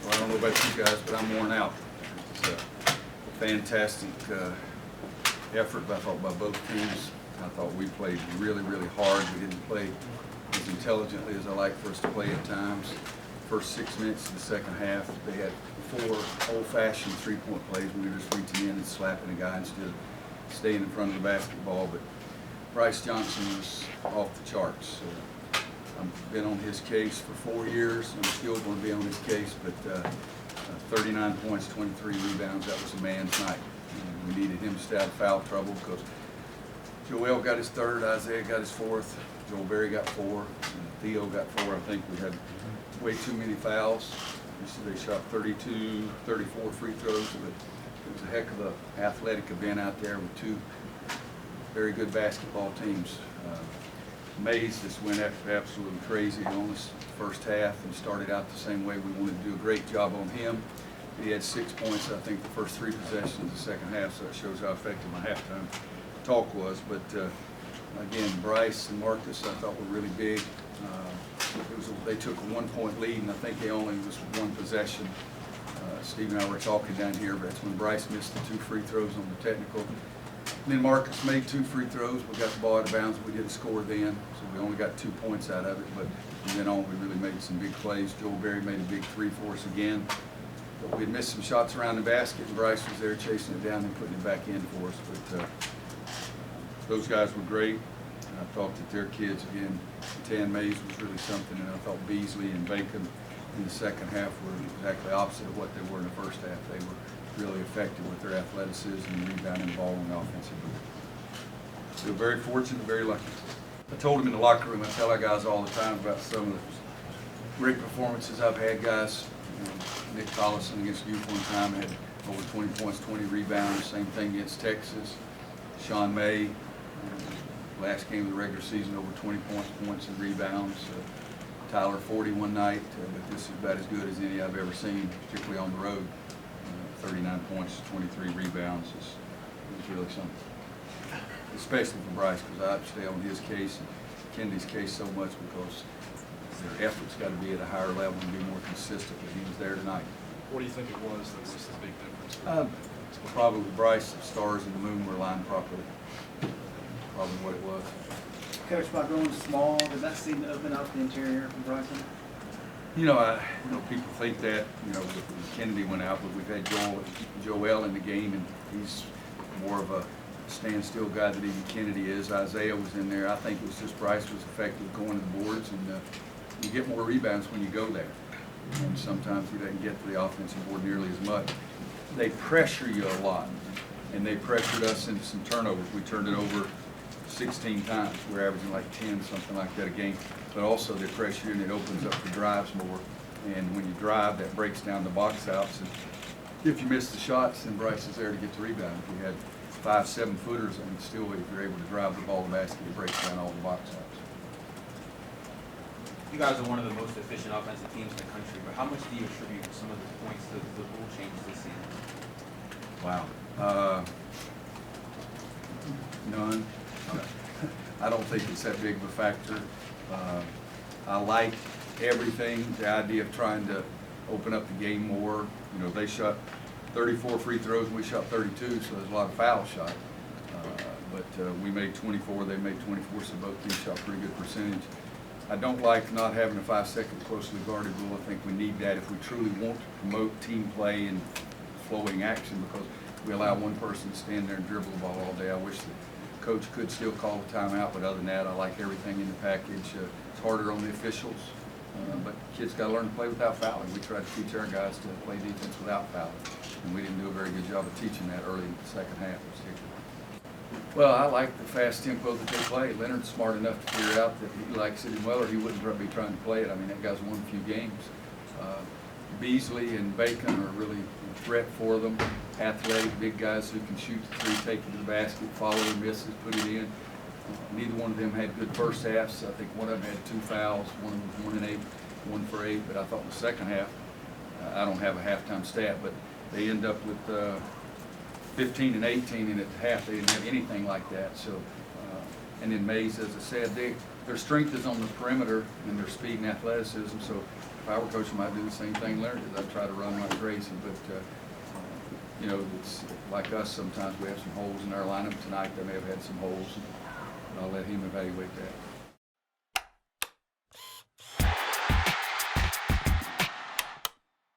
Well, I don't know about you guys, but I'm worn out. It's a fantastic effort, I thought, by both teams. I thought we played really, really hard. We didn't play as intelligently as I like for us to play at times. First 6 minutes of the second half, they had 4 old-fashioned three-point plays. We were just reaching in and slapping a guy instead of staying in front of the basketball. But Bryce Johnson was off the charts. I've been on his case for 4 years. I'm still going to be on his case, but 39 points, 23 rebounds, that was a man's night. And we needed him to stay out of foul trouble because Joel got his 3rd, Isaiah got his 4th, Joel Berry got 4, and Theo got 4. I think we had way too many fouls. They shot 32, 34 free throws, but it was a heck of an athletic event out there with 2 very good basketball teams. Mays just went absolutely crazy on us first half and started out the same way. We wanted to do a great job on him. He had 6 points, I think, the first 3 possessions of the second half, so that shows how effective my halftime talk was. But again, Bryce and Marcus, I thought were really big. They took a 1-point lead, and I think they only was 1 possession. Steve and I were talking down here, but that's when Bryce missed the 2 free throws on the technical. And then Marcus made 2 free throws. We got the ball out of bounds. We didn't score then, so we only got 2 points out of it. But from then on, we really made some big plays. Joel Berry made a big 3 for us again. But we had missed some shots around the basket, and Bryce was there chasing it down and putting it back in for us. But those guys were great. And I thought that their kids, again, Tan Mays was really something, and I thought Beasley and Bacon in the second half were exactly opposite of what they were in the first half. They were really effective with their athleticism and rebounding the ball on the offensive end. We were very fortunate and very lucky. I told them in the locker room, I tell our guys all the time about some of the great performances I've had, guys. Nick Collison against Duke one time had over 20 points, 20 rebounds. Same thing against Texas. Sean May, last game of the regular season, over 20 points and rebounds. Tyler 40 one night, but this is about as good as any I've ever seen, particularly on the road. 39 points, 23 rebounds is really something. Especially for Bryce, because I stay on his case and Kennedy's case so much because their effort's got to be at a higher level and be more consistent, but he was there tonight. What do you think it was that was the big difference? Probably Bryce, the stars and the moon were aligned properly. Probably what it was. Coach, by going small, does that seem to open up the interior for Bryson? People think that, when Kennedy went out, but we've had Joel in the game, and he's more of a standstill guy than even Kennedy is. Isaiah was in there. I think it was just Bryce was effective going to the boards, and you get more rebounds when you go there. And sometimes he doesn't get to the offensive board nearly as much. They pressure you a lot, and they pressured us into some turnovers. We turned it over 16 times. We're averaging like 10, something like that a game. But also they pressure you and it opens up the drives more. And when you drive, that breaks down the box outs. And if you miss the shots, then Bryce is there to get the rebound. If you had 5, 7 footers, I mean, still, if you're able to drive the ball to the basket, it breaks down all the box outs. You guys are one of the most efficient offensive teams in the country, but how much do you attribute some of the points to the rule changes this season? Wow. None. I don't think it's that big of a factor. I like everything, the idea of trying to open up the game more. They shot 34 free throws and we shot 32, so there's a lot of foul shot. But we made 24, they made 24, so both teams shot pretty good percentage. I don't like not having a 5-second closely guarded rule. I think we need that if we truly want to promote team play and flowing action, because we allow one person to stand there and dribble the ball all day. I wish the coach could still call a timeout, but other than that, I like everything in the package. It's harder on the officials, but kids got to learn to play without fouling. We try to teach our guys to play defense without fouling, and we didn't do a very good job of teaching that early in the second half in particular. Well, I like the fast tempo that they play. Leonard's smart enough to figure out that he likes it in well, or he wouldn't be trying to play it. I mean, that guy's won a few games. Beasley and Bacon are really a threat for them. Athletic, big guys who can shoot the 3, take it to the basket, follow the misses, put it in. Neither one of them had good first halves. I think one of them had 2 fouls. One was 1 and 8, 1 for 8. But I thought in the second half, I don't have a halftime stat, but they end up with 15 and 18, and at the half they didn't have anything like that. So, and then Mays, as I said, their strength is on the perimeter and their speed and athleticism. So if I were coaching, I'd do the same thing Larry did. I'd try to run like crazy, but, you know, it's like us, sometimes we have some holes in our lineup. Tonight, they may have had some holes, and I'll let him evaluate that.